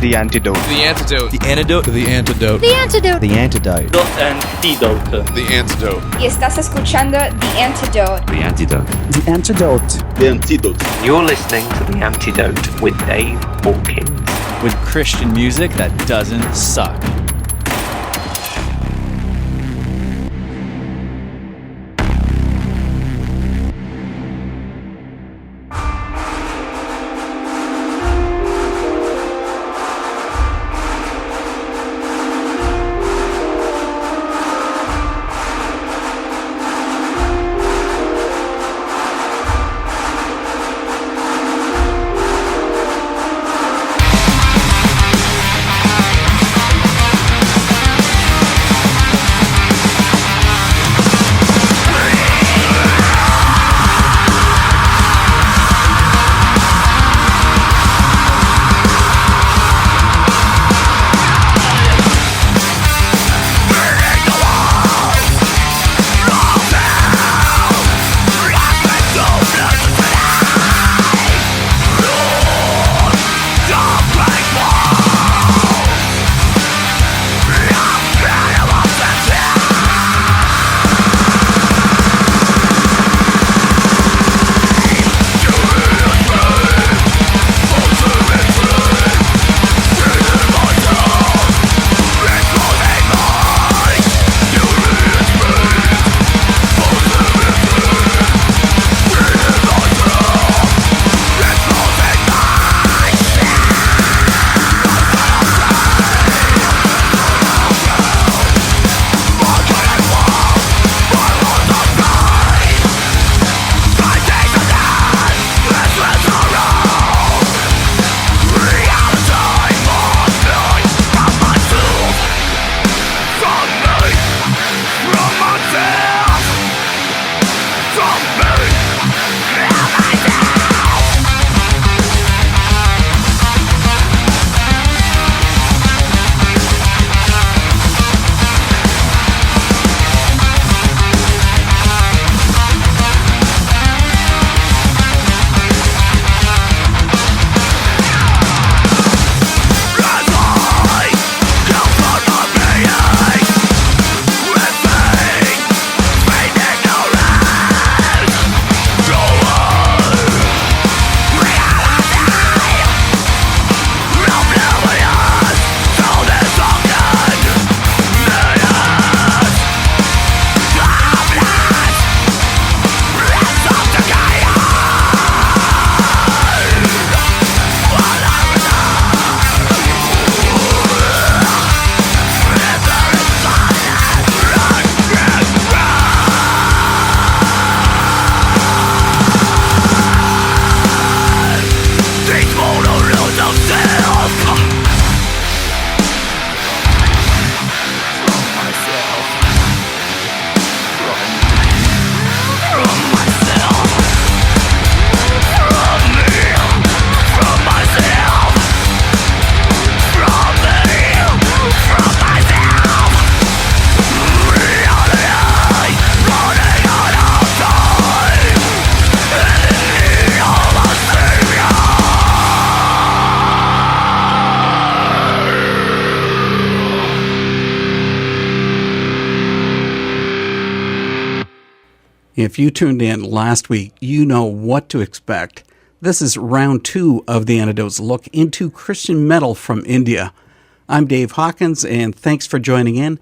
The Antidote. The Antidote. The Antidote. The Antidote. The Antidote. The Antidote. The Antidote. The Antidote. Y estás escuchando The Antidote. The Antidote. The Antidote. The Antidote. You're listening to The Antidote with Dave Hawkins. With Christian music that doesn't suck. If you tuned in last week, you know what to expect. This is round 2 of The Antidote's look into Christian metal from India. I'm Dave Hawkins, and thanks for joining in.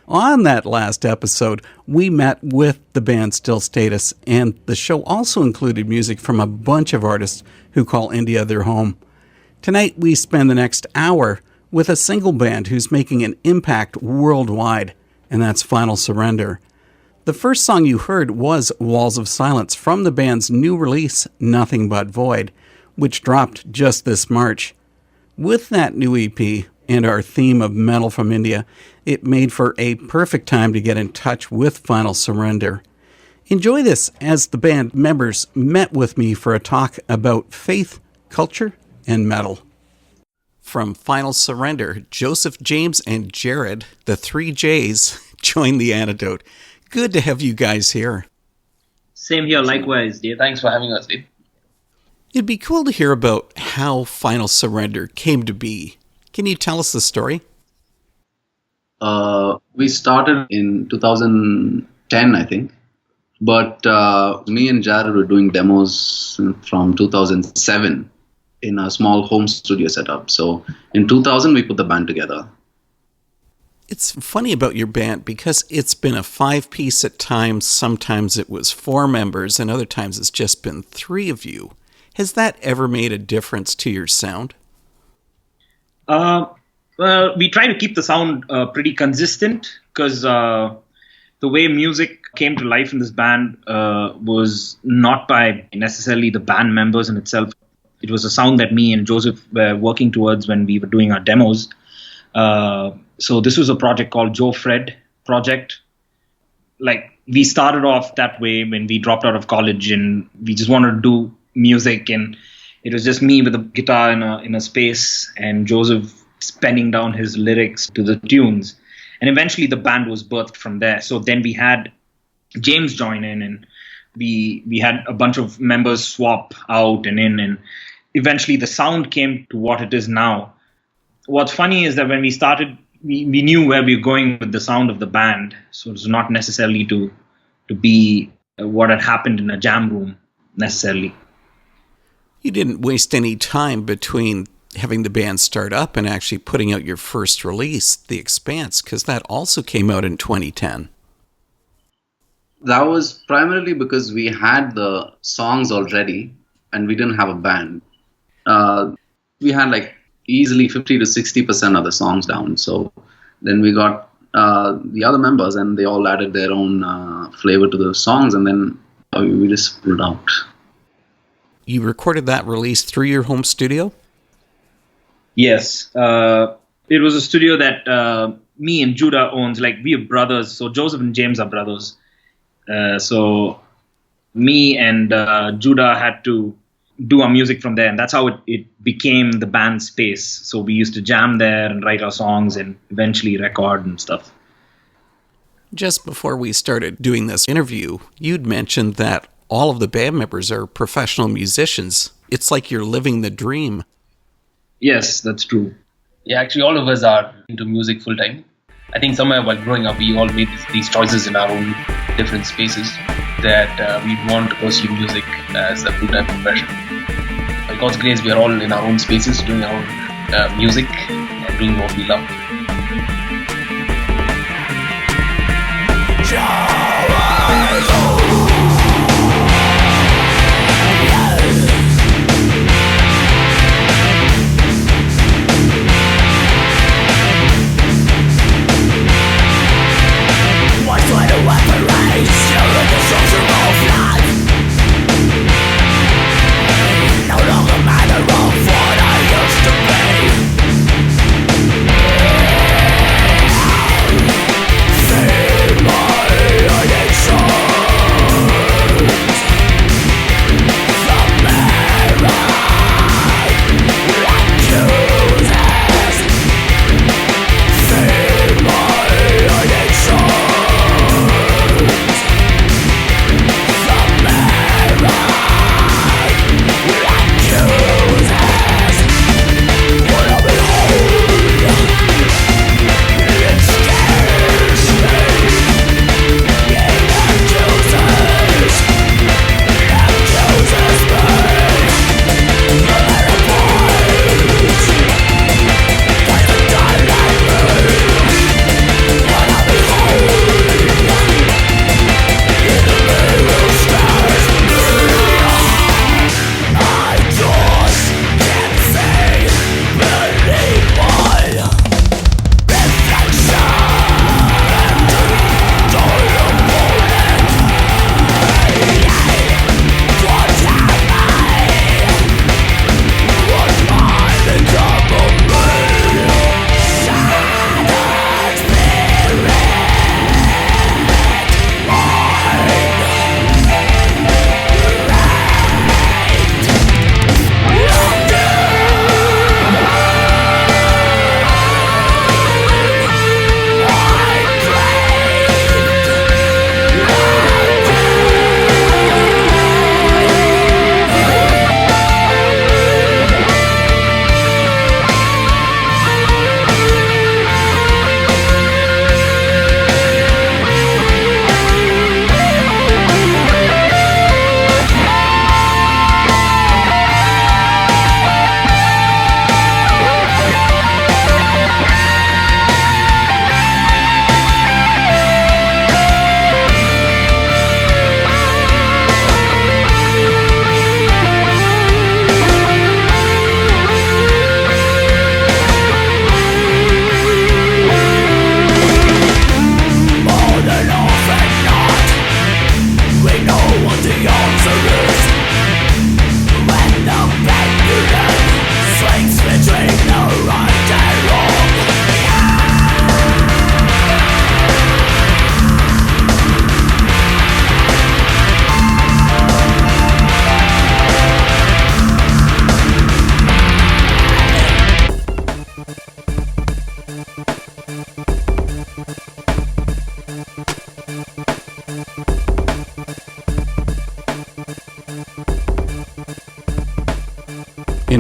On that last episode, we met with the band Still Status, and the show also included music from a bunch of artists who call India their home. Tonight, we spend the next hour with a single band who's making an impact worldwide, and that's Final Surrender. The first song you heard was Walls of Silence from the band's new release, Nothing But Void, which dropped just this March. With that new EP and our theme of metal from India, it made for a perfect time to get in touch with Final Surrender. Enjoy this as the band members met with me for a talk about faith, culture, and metal. From Final Surrender, Joseph, James, and Jared, the 3 J's, join The Antidote. Good to have you guys here. Same here, likewise, Dave. Thanks for having us, Dave. It'd be cool to hear about how Final Surrender came to be. Can you tell us the story? We started in 2010, I think. But me and Jared were doing demos from 2007 in a small home studio setup. So in 2000, we put the band together. It's funny about your band because it's been a 5-piece at times. Sometimes it was 4 members, and other times it's just been 3 of you. Has that ever made a difference to your sound? Well, we try to keep the sound pretty consistent because the way music came to life in this band was not by necessarily the band members in itself. It was a sound that me and Joseph were working towards when we were doing our demos. So this was a project called Joe Fred Project. Like, we started off that way when we dropped out of college, and we just wanted to do music, and it was just me with a guitar in a space and Joseph penning down his lyrics to the tunes. And eventually the band was birthed from there. So then we had James join in, and we had a bunch of members swap out and in, and eventually the sound came to what it is now. What's funny is that when we started, we knew where we were going with the sound of the band. So it's not necessarily to be what had happened in a jam room necessarily. You didn't waste any time between having the band start up and actually putting out your first release, The Expanse, because that also came out in 2010. That was primarily because we had the songs already and we didn't have a band. We had like easily 50 to 60% of the songs down. So then we got the other members and they all added their own flavor to the songs, and then we just pulled out. You recorded that release through your home studio? Yes. It was a studio that me and Judah owns. Like, we are brothers. So Joseph and James are brothers. So me and Judah had to do our music from there, and that's how it became the band space. So we used to jam there and write our songs and eventually record and stuff. Just before we started doing this interview, you'd mentioned that all of the band members are professional musicians. It's like you're living the dream. Yes, that's true. Yeah, actually all of us are into music full time. I think somewhere while growing up, we all made these choices in our own different spaces that we want to pursue music as a full-time profession. By God's grace, we are all in our own spaces doing our own music and doing what we love. See my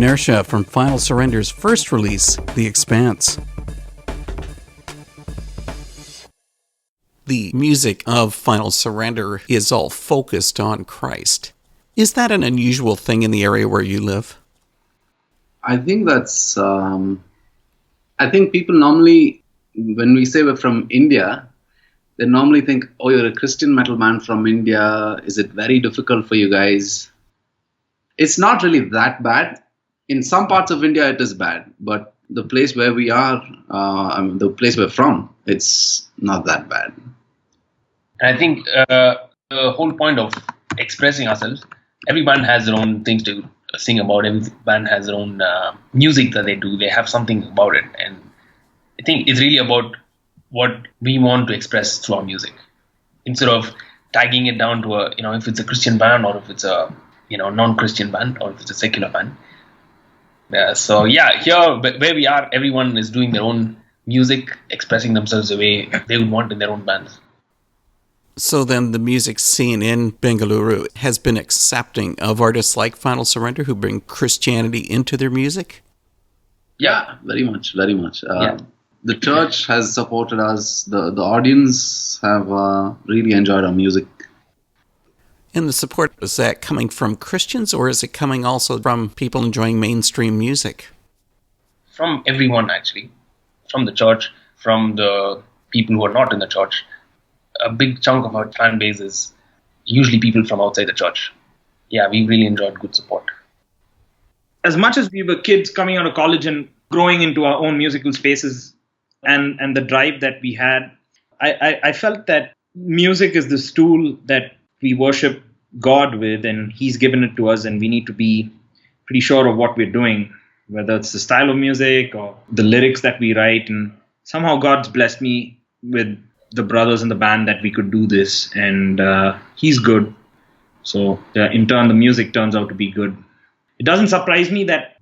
Inertia from Final Surrender's first release, The Expanse. The music of Final Surrender is all focused on Christ. Is that an unusual thing in the area where you live? I think that's. I think people normally, when we say we're from India, they normally think, "Oh, you're a Christian metal band from India. Is it very difficult for you guys?" It's not really that bad. In some parts of India, it is bad, but the place where we are, the place we're from, it's not that bad. And I think the whole point of expressing ourselves, every band has their own things to sing about. Every band has their own music that they do. They have something about it. And I think it's really about what we want to express through our music. Instead of tagging it down to if it's a Christian band or if it's a, non-Christian band or if it's a secular band. Here where we are, everyone is doing their own music, expressing themselves the way they would want in their own bands. So then the music scene in Bengaluru has been accepting of artists like Final Surrender who bring Christianity into their music? Yeah, very much, very much. The church has supported us. The audience have really enjoyed our music. And the support, is that coming from Christians or is it coming also from people enjoying mainstream music? From everyone, actually. From the church, from the people who are not in the church. A big chunk of our fan base is usually people from outside the church. Yeah, we really enjoyed good support. As much as we were kids coming out of college and growing into our own musical spaces and the drive that we had, I felt that music is this tool that we worship God with, and He's given it to us, and we need to be pretty sure of what we're doing, whether it's the style of music or the lyrics that we write. And somehow God's blessed me with the brothers in the band that we could do this, and He's good. So in turn, the music turns out to be good. It doesn't surprise me that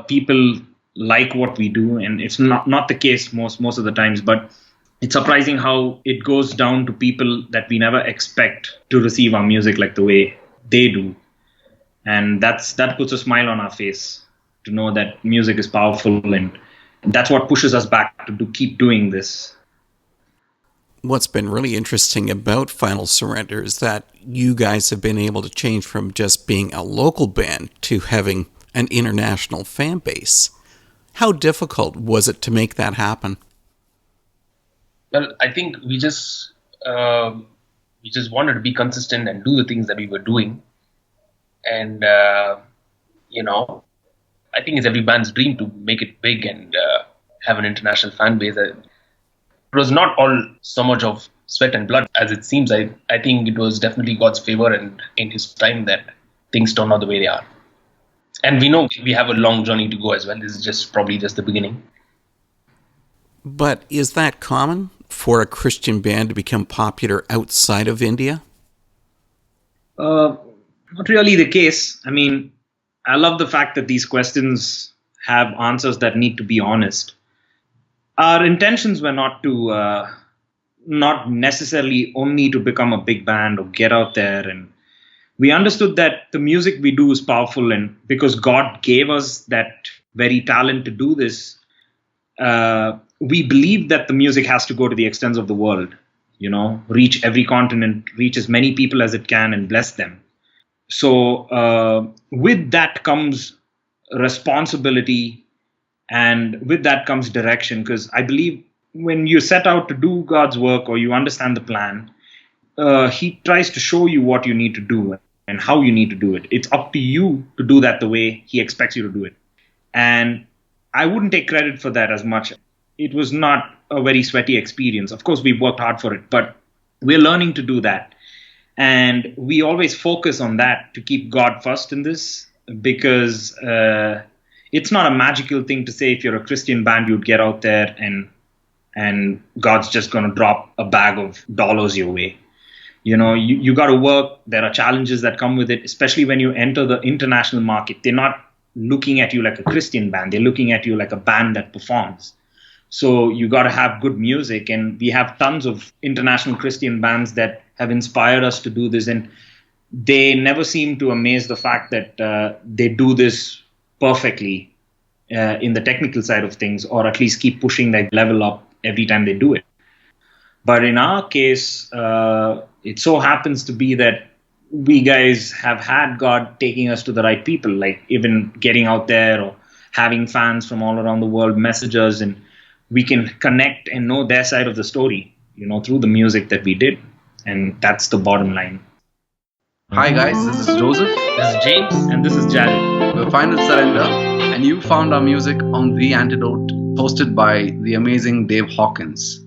people like what we do, and it's not the case most of the times, but it's surprising how it goes down to people that we never expect to receive our music like the way they do. And that puts a smile on our face to know that music is powerful, and that's what pushes us back to keep doing this. What's been really interesting about Final Surrender is that you guys have been able to change from just being a local band to having an international fan base. How difficult was it to make that happen? Well, I think we just wanted to be consistent and do the things that we were doing. And, I think it's every band's dream to make it big and have an international fan base. It was not all so much of sweat and blood as it seems. I think it was definitely God's favor and in His time that things turn out the way they are. And we know we have a long journey to go as well. This is probably just the beginning. But is that common for a Christian band to become popular outside of India? Not really the case. I mean, I love the fact that these questions have answers that need to be honest. Our intentions were not necessarily only to become a big band or get out there. And we understood that the music we do is powerful, and because God gave us that very talent to do this, we believe that the music has to go to the extents of the world, reach every continent, reach as many people as it can and bless them. So with that comes responsibility, and with that comes direction, because I believe when you set out to do God's work or you understand the plan, He tries to show you what you need to do and how you need to do it. It's up to you to do that the way He expects you to do it. And I wouldn't take credit for that as much. It was not a very sweaty experience. Of course, we worked hard for it, but we're learning to do that. And we always focus on that to keep God first in this, because it's not a magical thing to say if you're a Christian band, you'd get out there and God's just going to drop a bag of dollars your way. You got to work. There are challenges that come with it, especially when you enter the international market. They're not looking at you like a Christian band. They're looking at you like a band that performs. So you got to have good music, and we have tons of international Christian bands that have inspired us to do this, and they never seem to amaze the fact that they do this perfectly in the technical side of things, or at least keep pushing that level up every time they do it. But in our case, it so happens to be that we guys have had God taking us to the right people, like even getting out there or having fans from all around the world message us, and we can connect and know their side of the story, through the music that we did. And that's the bottom line. Hi guys, this is Joseph. This is James. And this is Jared. We're Final Surrender, and you found our music on The Antidote, hosted by the amazing Dave Hawkins.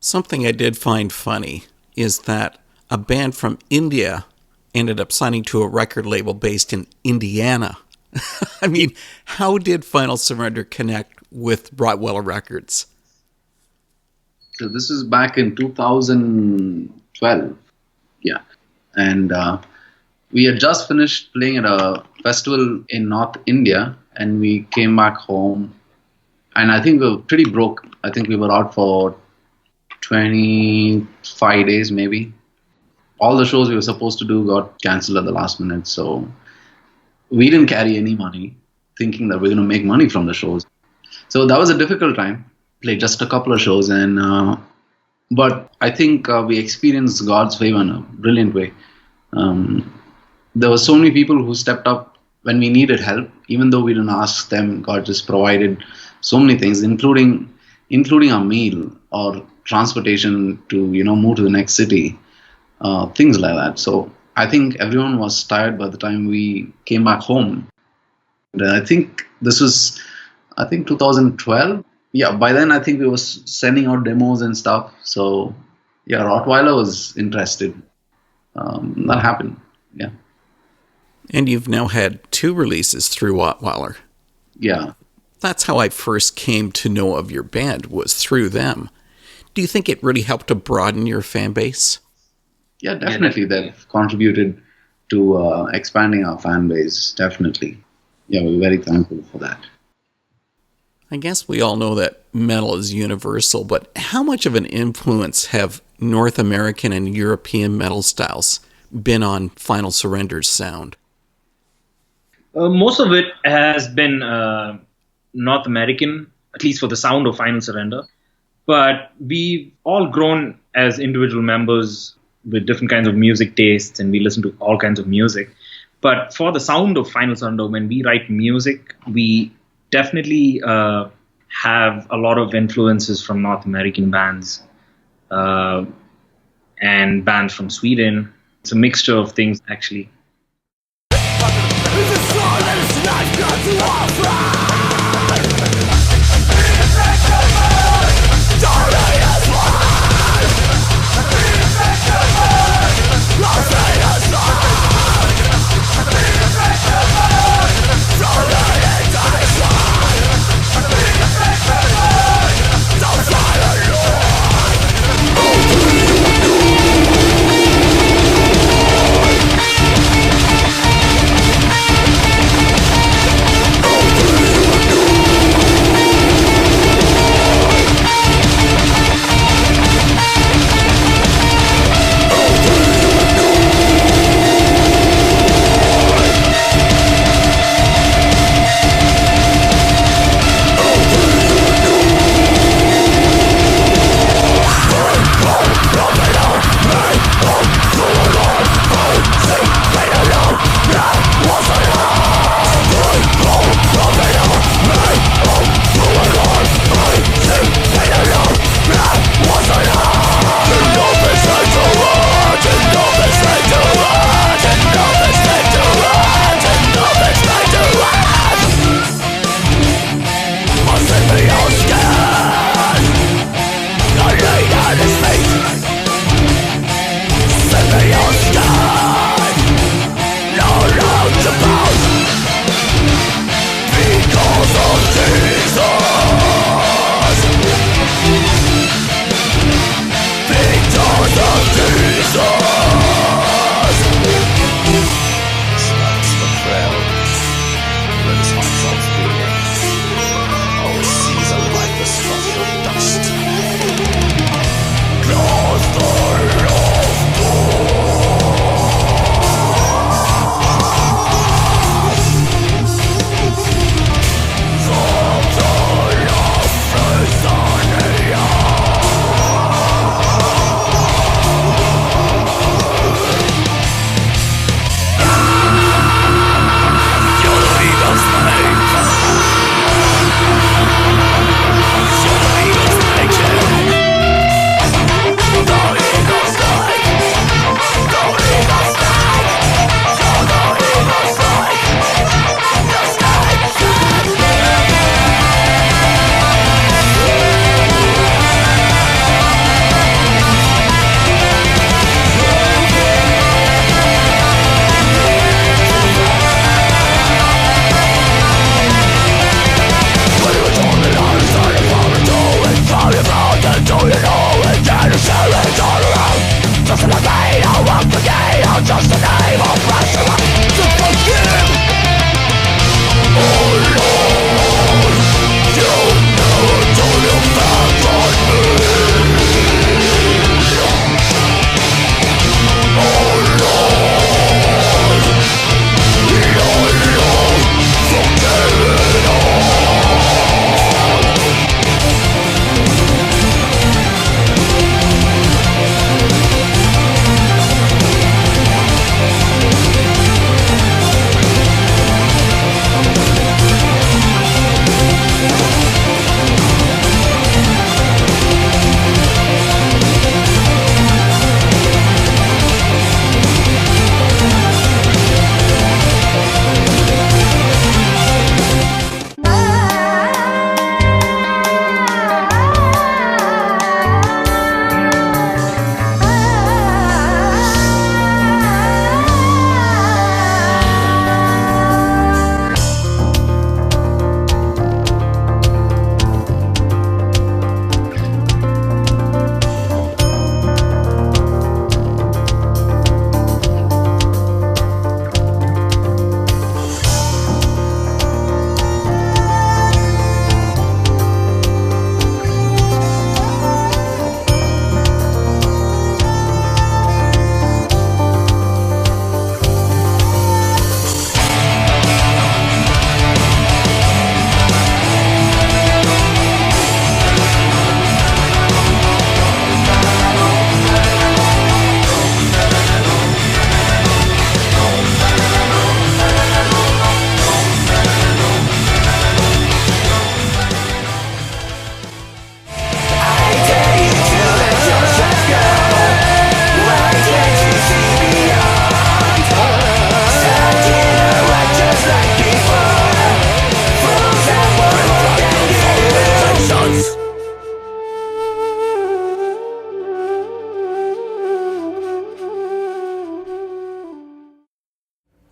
Something I did find funny is that a band from India ended up signing to a record label based in Indiana. I mean, how did Final Surrender connect with Rottweiler Records? So this is back in 2012. Yeah. And we had just finished playing at a festival in North India, and we came back home. And I think we were pretty broke. I think we were out for 25 days, maybe. All the shows we were supposed to do got cancelled at the last minute. So we didn't carry any money, thinking that we're going to make money from the shows. So that was a difficult time. Played just a couple of shows, but I think we experienced God's favor in a brilliant way. There were so many people who stepped up when we needed help, even though we didn't ask them. God just provided so many things, including a meal or transportation to move to the next city, things like that. So I think everyone was tired by the time we came back home. And I think this was 2012. Yeah, by then I think we were sending out demos and stuff. So yeah, Rottweiler was interested. That happened. Yeah. And you've now had 2 releases through Rottweiler. Yeah. That's how I first came to know of your band, was through them. Do you think it really helped to broaden your fan base? Yeah, definitely. They've contributed to expanding our fan base, definitely. Yeah, we're very thankful for that. I guess we all know that metal is universal, but how much of an influence have North American and European metal styles been on Final Surrender's sound? Most of it has been North American, at least for the sound of Final Surrender. But we've all grown as individual members with different kinds of music tastes, and we listen to all kinds of music. But for the sound of Final Surrender, when we write music, we definitely have a lot of influences from North American bands and bands from Sweden. It's a mixture of things, actually.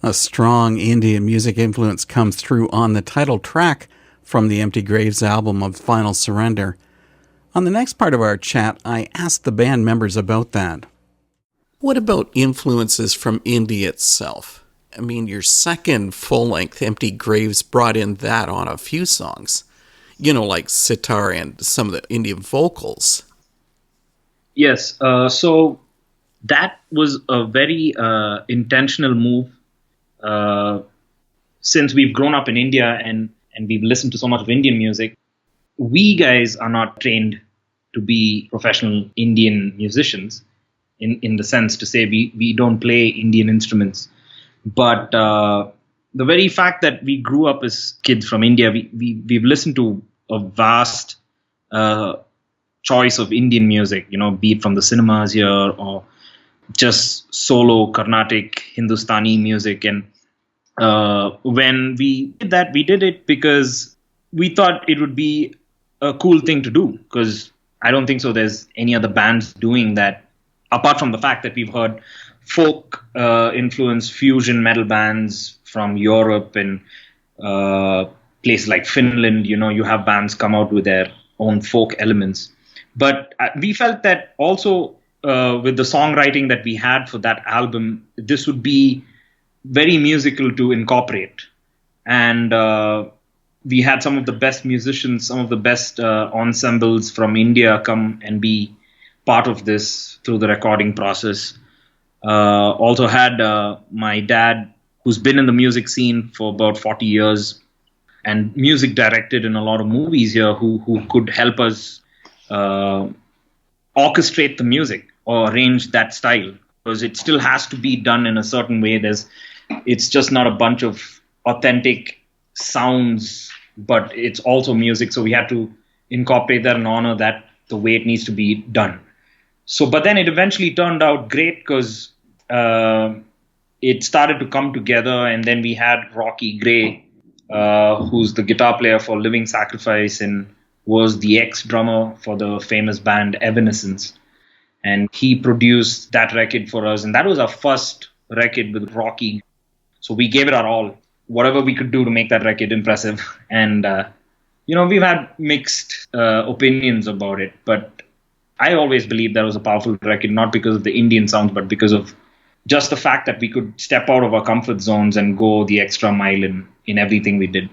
A strong Indian music influence comes through on the title track from the Empty Graves album of Final Surrender. On the next part of our chat, I asked the band members about that. What about influences from India itself? I mean, your second full-length Empty Graves brought in that on a few songs. You know, like sitar and some of the Indian vocals. Yes, so that was a very intentional move. Since we've grown up in India and we've listened to so much of Indian music, we guys are not trained to be professional Indian musicians in the sense to say we don't play Indian instruments. But the very fact that we grew up as kids from India, we've listened to a vast choice of Indian music, be it from the cinemas here or just solo Carnatic Hindustani music. And when we did that, we did it because we thought it would be a cool thing to do, because I don't think so there's any other bands doing that, apart from the fact that we've heard folk influenced fusion metal bands from Europe and places like Finland. You have bands come out with their own folk elements. But we felt that also with the songwriting that we had for that album, this would be very musical to incorporate. And we had some of the best musicians, some of the best ensembles from India come and be part of this through the recording process. Also had my dad, who's been in the music scene for about 40 years and music directed in a lot of movies here, who could help us orchestrate the music or arrange that style, because it still has to be done in a certain way. It's just not a bunch of authentic sounds, but it's also music. So we had to incorporate that and honor that the way it needs to be done. So, but then it eventually turned out great, because it started to come together. And then we had Rocky Gray, who's the guitar player for Living Sacrifice and was the ex-drummer for the famous band Evanescence. And he produced that record for us. And that was our first record with Rocky. So we gave it our all, whatever we could do to make that record impressive. And, we've had mixed opinions about it. But I always believed that was a powerful record, not because of the Indian sounds, but because of just the fact that we could step out of our comfort zones and go the extra mile in everything we did.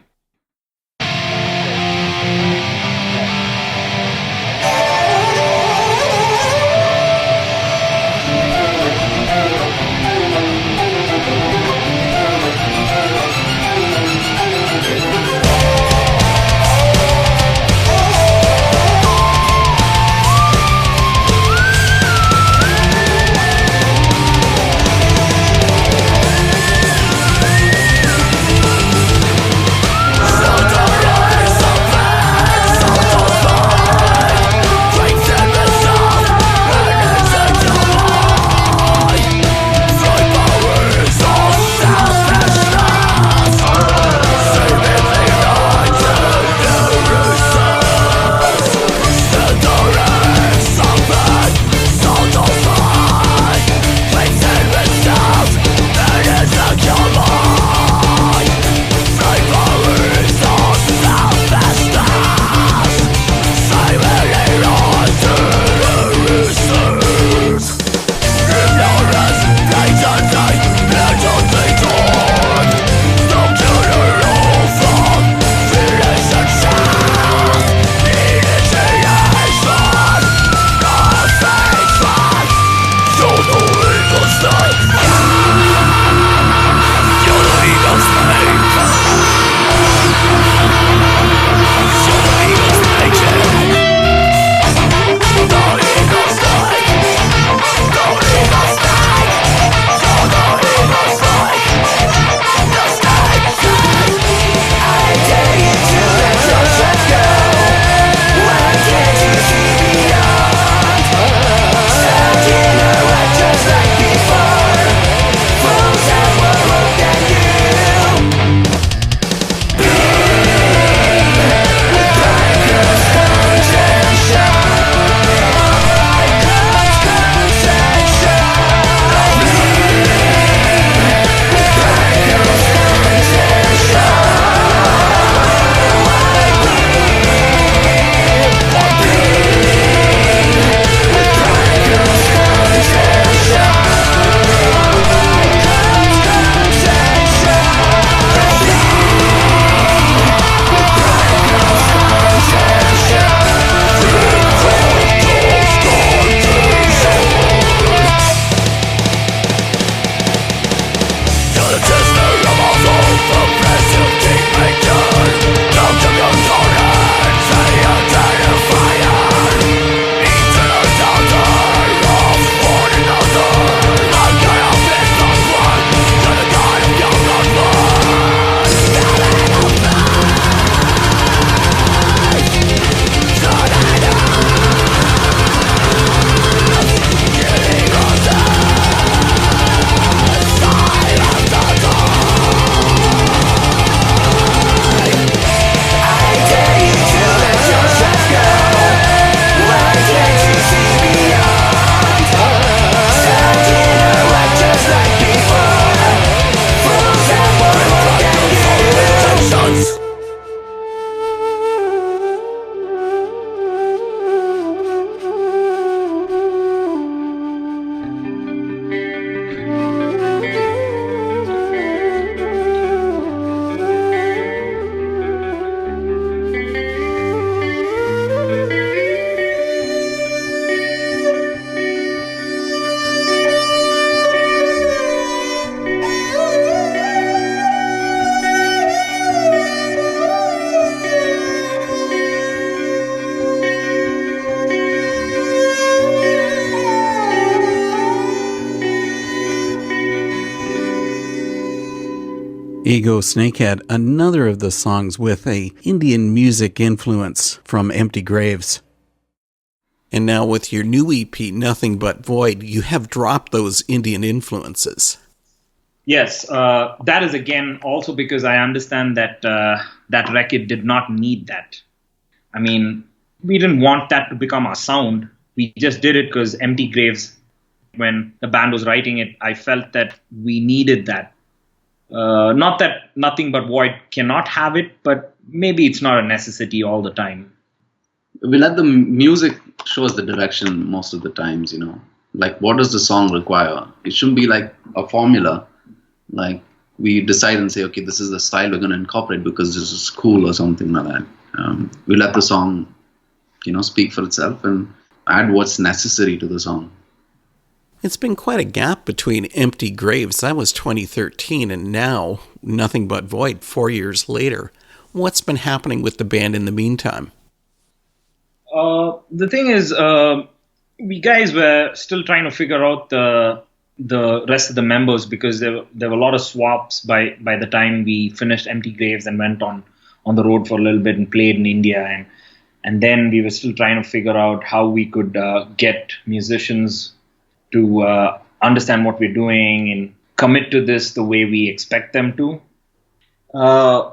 Ego Snakehead, another of the songs with a Indian music influence from Empty Graves. And now with your new EP, Nothing But Void, you have dropped those Indian influences. Yes, that is again also because I understand that that record did not need that. I mean, we didn't want that to become our sound. We just did it because Empty Graves, when the band was writing it, I felt that we needed that. Not that Nothing But Void cannot have it, but maybe it's not a necessity all the time. We let the music show us the direction most of the times, you know. Like, what does the song require? It shouldn't be like a formula. Like, we decide and say, okay, this is the style we're going to incorporate because this is cool or something like that. We let the song, you know, speak for itself and add what's necessary to the song. It's been quite a gap between Empty Graves, that was 2013, and now Nothing But Void, 4 years later. What's been happening with the band in the meantime? The thing is, we guys were still trying to figure out the rest of the members because there were a lot of swaps by the time we finished Empty Graves and went on the road for a little bit and played in India. And then we were still trying to figure out how we could get musicians to understand what we're doing and commit to this the way we expect them to.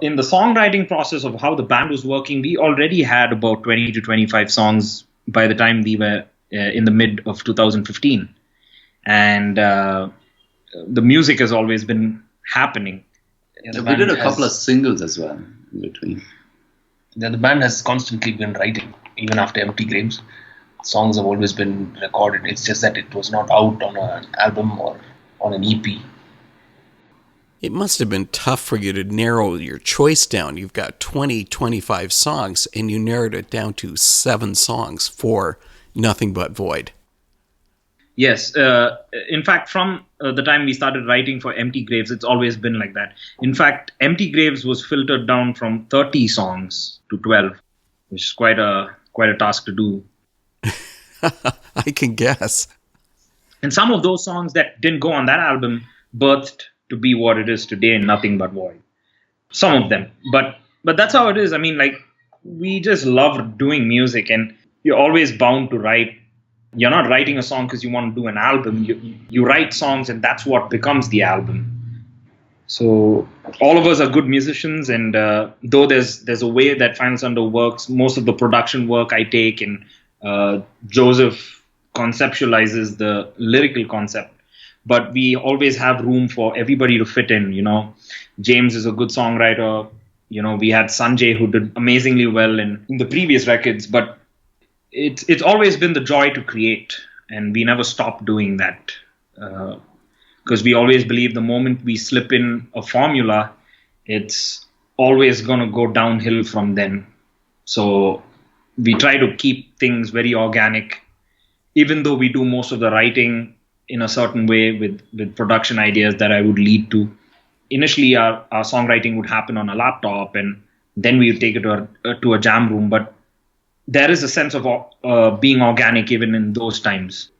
In the songwriting process of how the band was working, we already had about 20 to 25 songs by the time we were in the mid of 2015. And the music has always been happening. Yeah, we did a couple of singles as well in between. The band has constantly been writing, even after Empty Graves. Songs have always been recorded. It's just that it was not out on an album or on an EP. It must have been tough for you to narrow your choice down. You've got 20, 25 songs, and you narrowed it down to 7 songs for Nothing But Void. Yes. In fact, from the time we started writing for Empty Graves, it's always been like that. In fact, Empty Graves was filtered down from 30 songs to 12, which is quite a task to do. I can guess. And some of those songs that didn't go on that album birthed to be what it is today, Nothing But Void. Some of them. But that's how it is. I mean, like, we just love doing music, and you're always bound to write. You're not writing a song because you want to do an album. You write songs, and that's what becomes the album. So all of us are good musicians, and though there's a way that Final Thunder works, most of the production work I take, and Joseph conceptualizes the lyrical concept. But we always have room for everybody to fit in, you know. James is a good songwriter. You know, we had Sanjay who did amazingly well in the previous records, but it's always been the joy to create, and we never stop doing that. Because we always believe the moment we slip in a formula, it's always going to go downhill from then. So we try to keep things very organic, even though we do most of the writing in a certain way with production ideas that I would lead to. Initially, our songwriting would happen on a laptop, and then we would take it to a jam room. But there is a sense of being organic even in those times.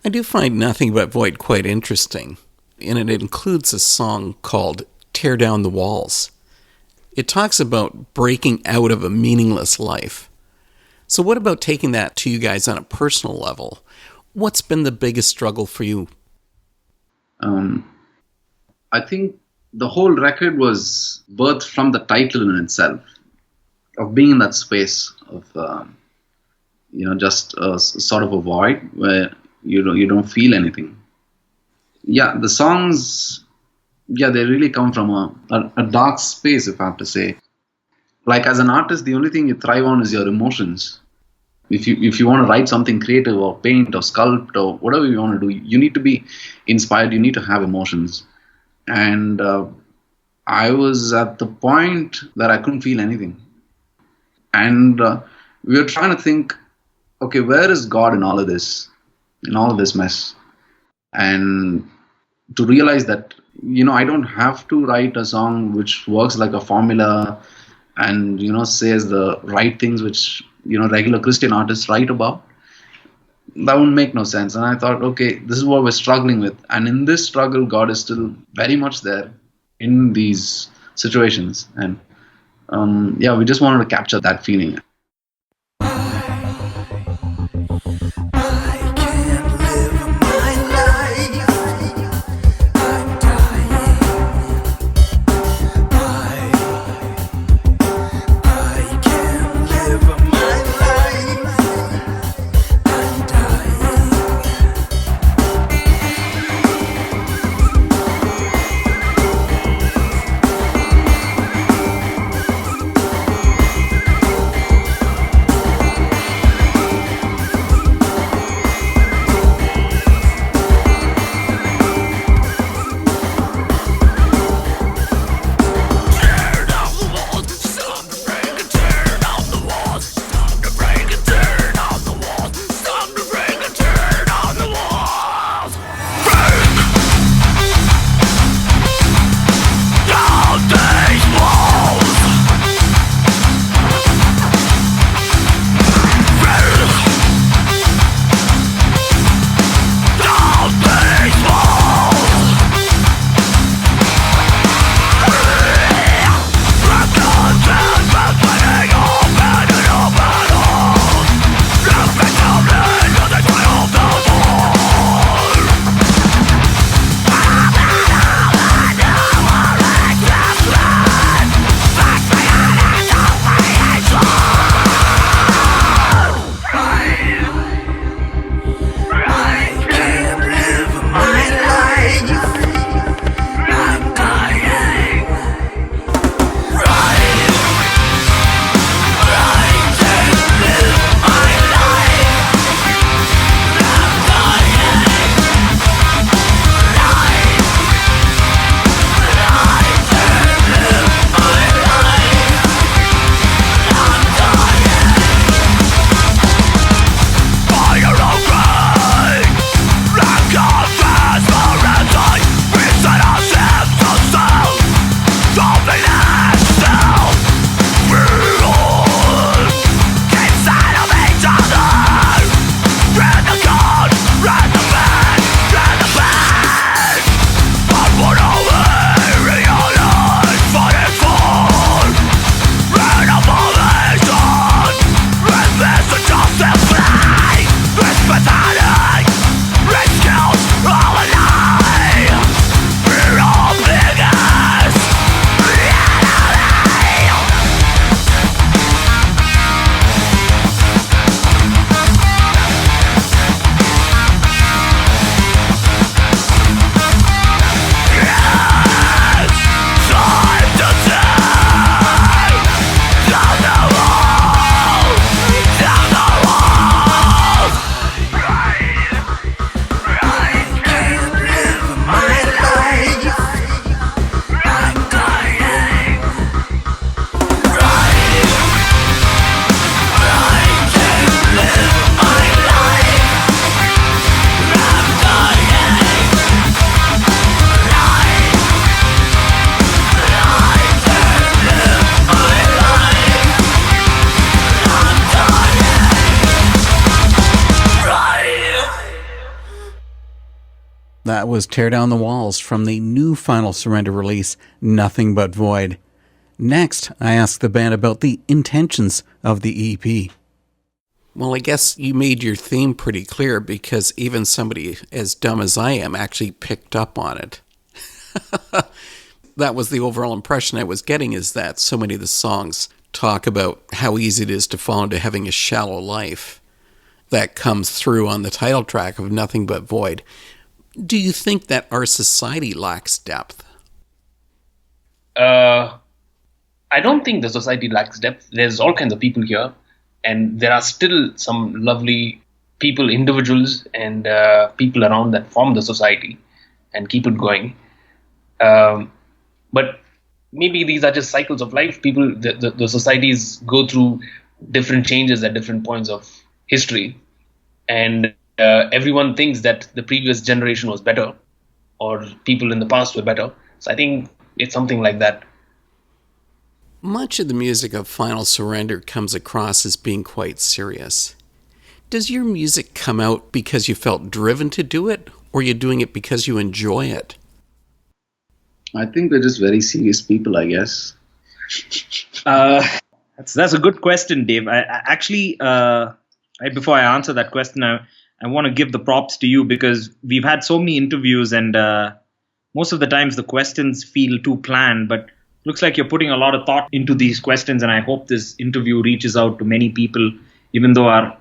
I do find Nothing But Void quite interesting, and it includes a song called Tear Down the Walls. It talks about breaking out of a meaningless life. So what about taking that to you guys on a personal level? What's been the biggest struggle for you? I think the whole record was birthed from the title in itself, of being in that space of, just a sort of a void where you don't feel anything. Yeah, the songs, they really come from a dark space, if I have to say. Like, as an artist, the only thing you thrive on is your emotions. If you want to write something creative or paint or sculpt or whatever you want to do, you need to be inspired. You need to have emotions. And I was at the point that I couldn't feel anything. And we were trying to think, okay, where is God in all of this mess? And to realize that, I don't have to write a song which works like a formula and, says the right things which, regular Christian artists write about. That would make no sense. And I thought, okay, this is what we're struggling with. And in this struggle, God is still very much there. in these situations. And yeah, we just wanted to capture that feeling. That was Tear Down the Walls from the new Final Surrender release, Nothing But Void. Next, I asked the band about the intentions of the EP. Well, I guess you made your theme pretty clear because even somebody as dumb as I am actually picked up on it. That was the overall impression I was getting, is that so many of the songs talk about how easy it is to fall into having a shallow life. That comes through on the title track of Nothing But Void. Do you think that our society lacks depth? I don't think the society lacks depth. There's all kinds of people here, and there are still some lovely people, individuals, and people around that form the society and keep it going. But maybe these are just cycles of life. People, the societies go through different changes at different points of history, and everyone thinks that the previous generation was better, or people in the past were better. So I think it's something like that. Much of the music of Final Surrender comes across as being quite serious. Does your music come out because you felt driven to do it, or are you doing it because you enjoy it? I think we're just very serious people, I guess. That's a good question, Dave. Right before I answer that question, I want to give the props to you because we've had so many interviews and most of the times the questions feel too planned, but looks like you're putting a lot of thought into these questions, and I hope this interview reaches out to many people, even though our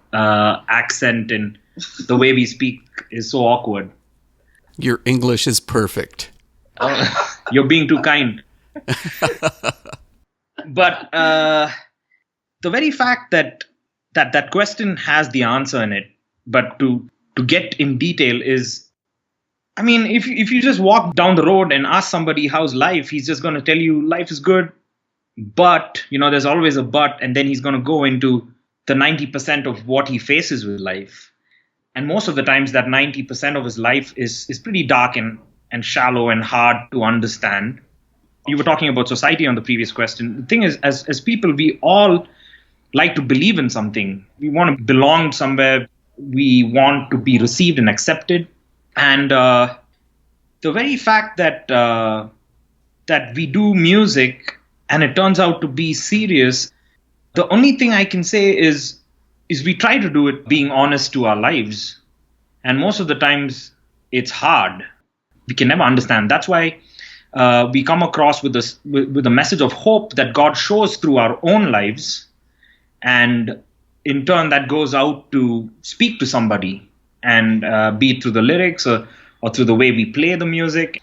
accent and the way we speak is so awkward. Your English is perfect. You're being too kind. But the very fact that question has the answer in it, but to get in detail is, I mean, if you just walk down the road and ask somebody how's life, he's just going to tell you life is good. But, there's always a but, and then he's going to go into the 90% of what he faces with life. And most of the times that 90% of his life is pretty dark and shallow and hard to understand. You were talking about society on the previous question. The thing is, as people, we all like to believe in something. We want to belong somewhere. We want to be received and accepted. And the very fact that we do music and it turns out to be serious, the only thing I can say is we try to do it being honest to our lives. And most of the times it's hard. We can never understand. That's why we come across with a message of hope that God shows through our own lives. And in turn, that goes out to speak to somebody, and be it through the lyrics or through the way we play the music.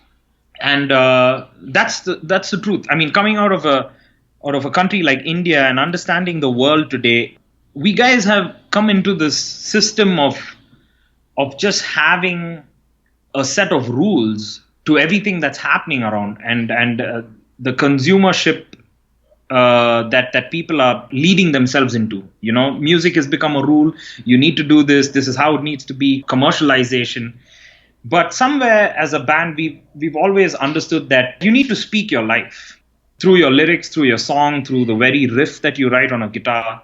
And that's the truth. I mean, coming out of a country like India and understanding the world today, we guys have come into this system of just having a set of rules to everything that's happening around, and the consumership that people are leading themselves into. Music has become a rule. You need to do this. This is how it needs to be. Commercialization. But somewhere as a band, we've always understood that you need to speak your life through your lyrics, through your song, through the very riff that you write on a guitar,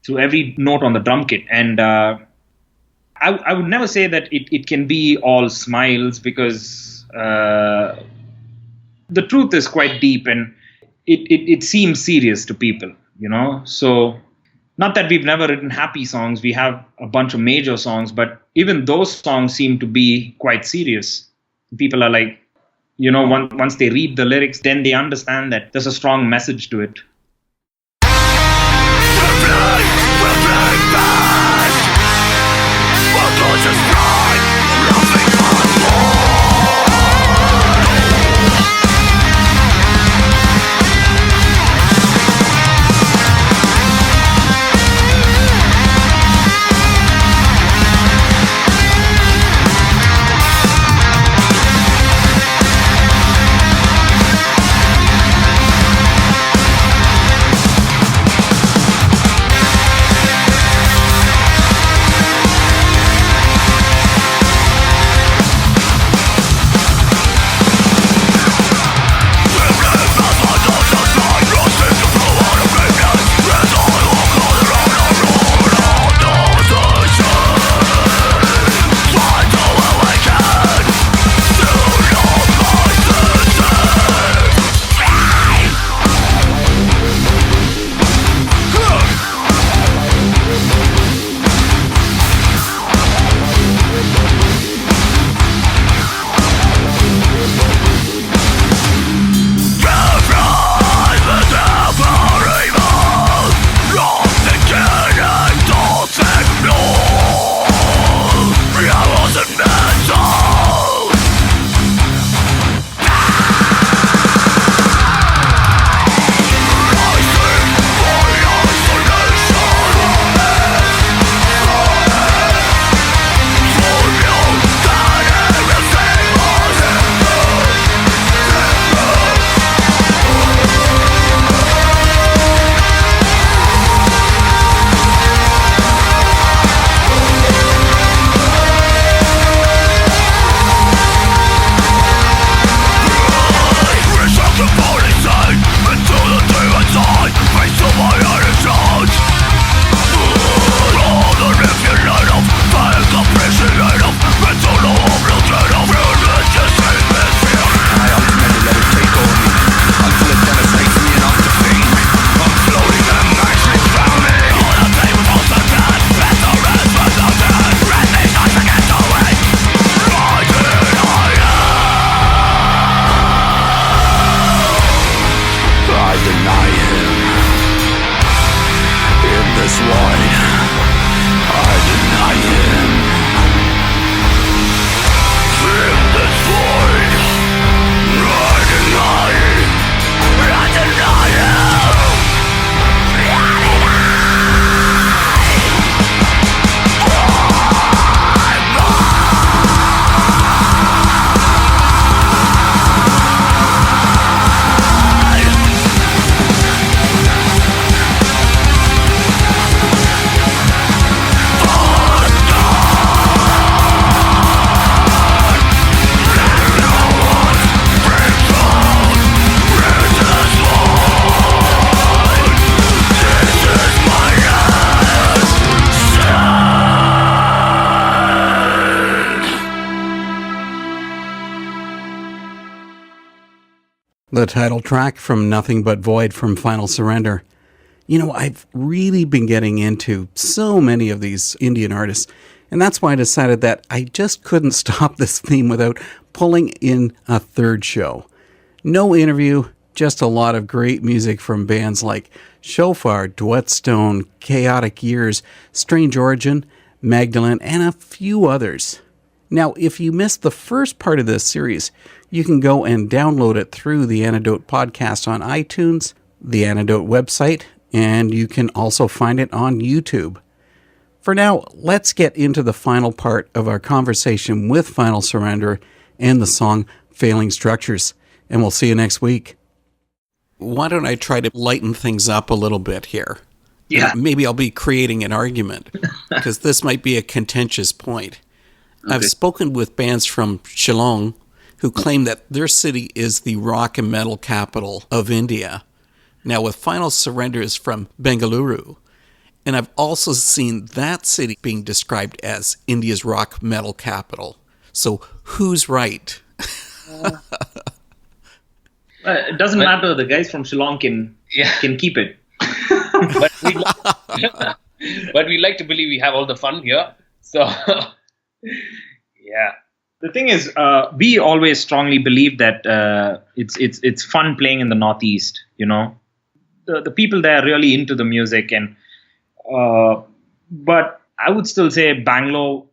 through every note on the drum kit. And I would never say that it can be all smiles, because the truth is quite deep and it seems serious to people, So not that we've never written happy songs. We have a bunch of major songs, but even those songs seem to be quite serious. People are like, once they read the lyrics, then they understand that there's a strong message to it. The title track from Nothing But Void from Final Surrender. You know, I've really been getting into so many of these Indian artists, and that's why I decided that I just couldn't stop this theme without pulling in a third show. No interview, just a lot of great music from bands like Shofar, Duetstone, Chaotic Years, Strange Origin, Magdalene, and a few others. Now, if you missed the first part of this series, you can go and download it through the Antidote podcast on iTunes, the Antidote website, and you can also find it on YouTube. For now, let's get into the final part of our conversation with Final Surrender and the song Failing Structures, and we'll see you next week. Why don't I try to lighten things up a little bit here? Yeah. Maybe I'll be creating an argument, because this might be a contentious point. Okay. I've spoken with bands from Shillong who claim that their city is the rock and metal capital of India. Now, with Final Surrender is from Bengaluru, and I've also seen that city being described as India's rock metal capital. So, who's right? It doesn't matter. The guys from Shillong can keep it. But we like to believe we have all the fun here. So, yeah. The thing is, we always strongly believe that it's fun playing in the Northeast. You know, the people there are really into the music, and but I would still say Bangalore,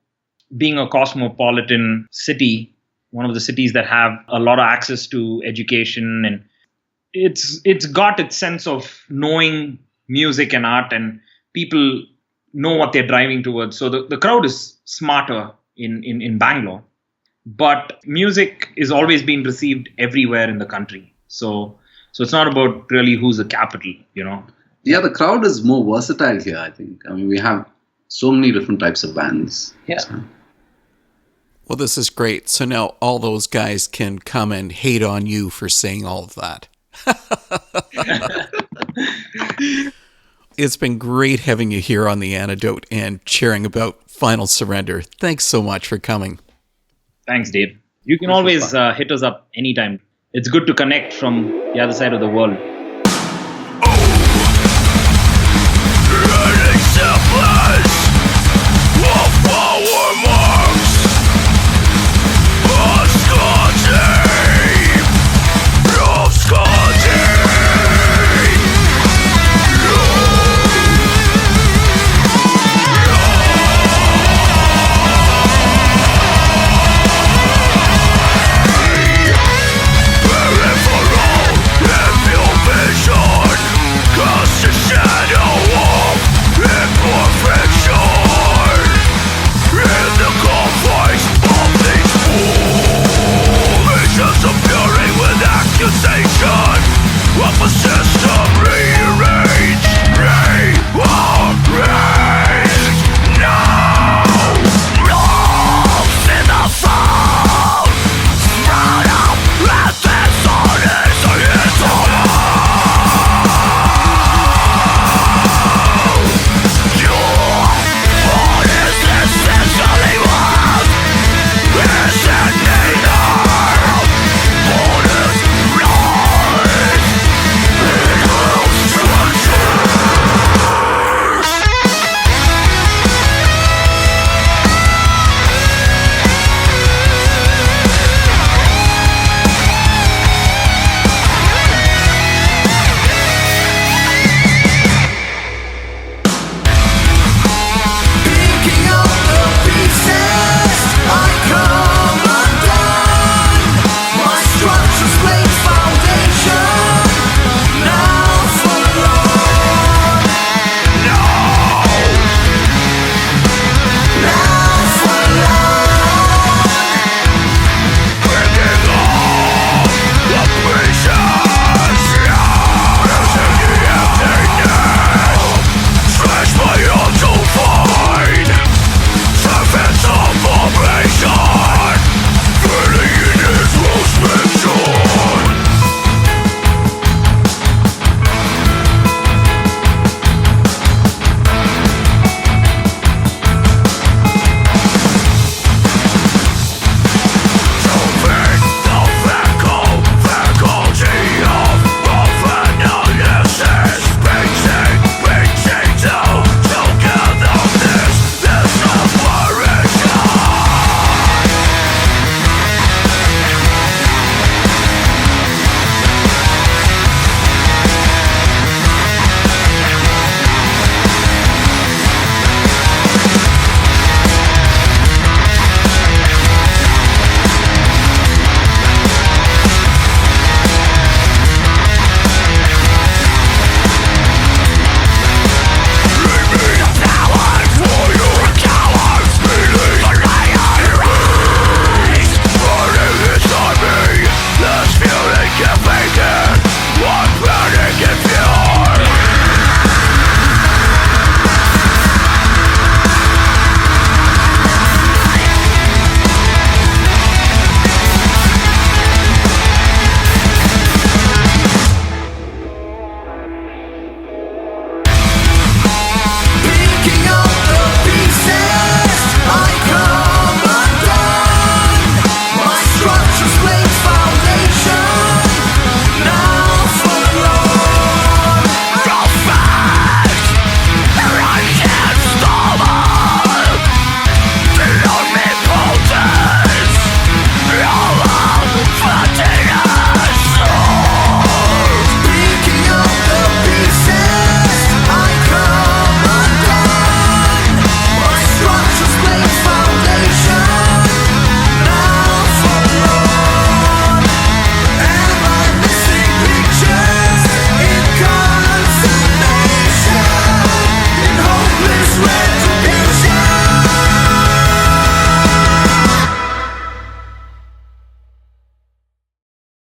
being a cosmopolitan city, one of the cities that have a lot of access to education, and it's got its sense of knowing music and art, and people know what they're driving towards. So the crowd is smarter in Bangalore. But music is always being received everywhere in the country. So it's not about really who's the capital, you know. Yeah, the crowd is more versatile here, I think. I mean, we have so many different types of bands. Yeah. So. Well, this is great. So now all those guys can come and hate on you for saying all of that. It's been great having you here on The Antidote and sharing about Final Surrender. Thanks so much for coming. Thanks, Dave. You can always hit us up anytime. It's good to connect from the other side of the world.